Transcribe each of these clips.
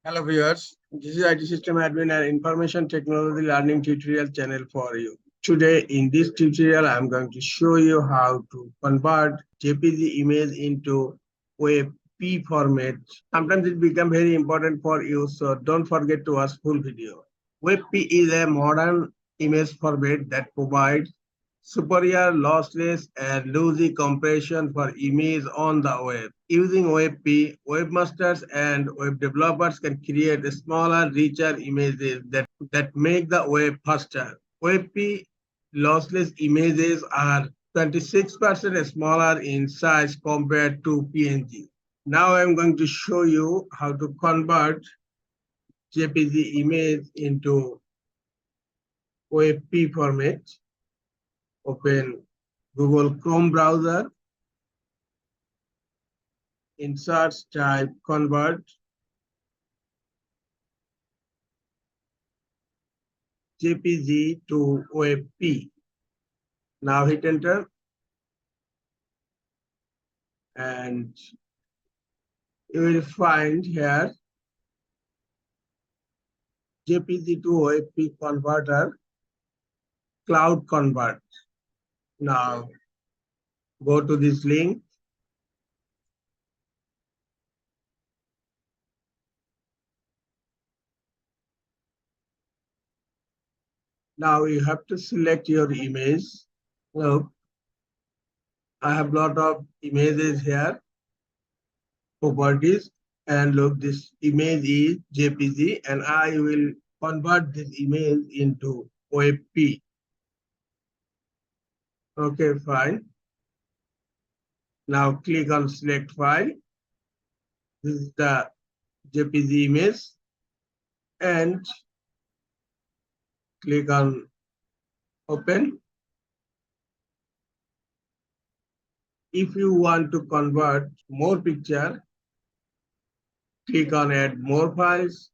Hello viewers, this is IT System Admin and Information Technology Learning tutorial channel for you. Today in this tutorial, I'm going to show you how to convert JPG image into WEBP format. Sometimes it becomes very important for you, so don't forget to watch full video. WEBP is a modern image format that provides superior lossless and loosey compression for image on the web. Using WebP, webmasters and web developers can create smaller, richer images that make the web faster. WebP lossless images are 26% smaller in size compared to PNG. Now I'm going to show you how to convert JPG image into WebP format. Open Google Chrome browser. In search, type convert JPG to WebP. Now hit enter and you will find here JPG to WebP converter, cloud convert. Now go to this link. Now you have to select your image. Look, I have a lot of images here, properties, and look, this image is JPG and I will convert this image into WebP. Okay, fine. Now click on select file. This is the JPG image and click on open. If you want to convert more picture, click on add more files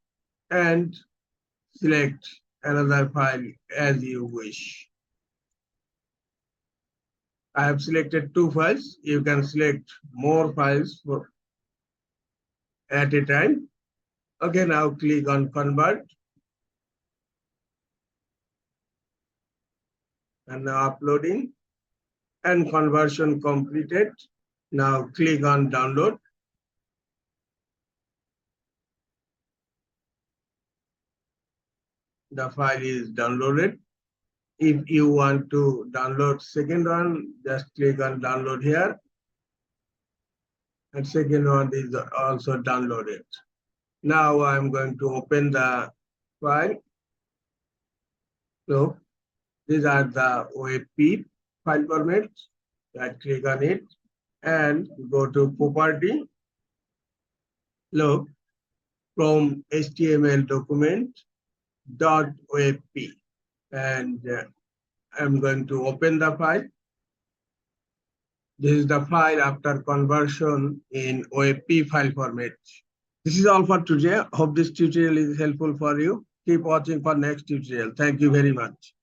and select another file as you wish. I have selected 2 files. You can select more files at a time. Okay, now click on convert. And now uploading and conversion completed. Now click on download. The file is downloaded. If you want to download second one, just click on download here. And second one is also downloaded. Now I'm going to open the file. So these are the WebP file formats. Right click on it and go to property. Look, from HTML document .webp and I'm going to open the file. This is the file after conversion in WebP file format. This is all for today. Hope this tutorial is helpful for you. Keep watching for next tutorial. Thank you very much.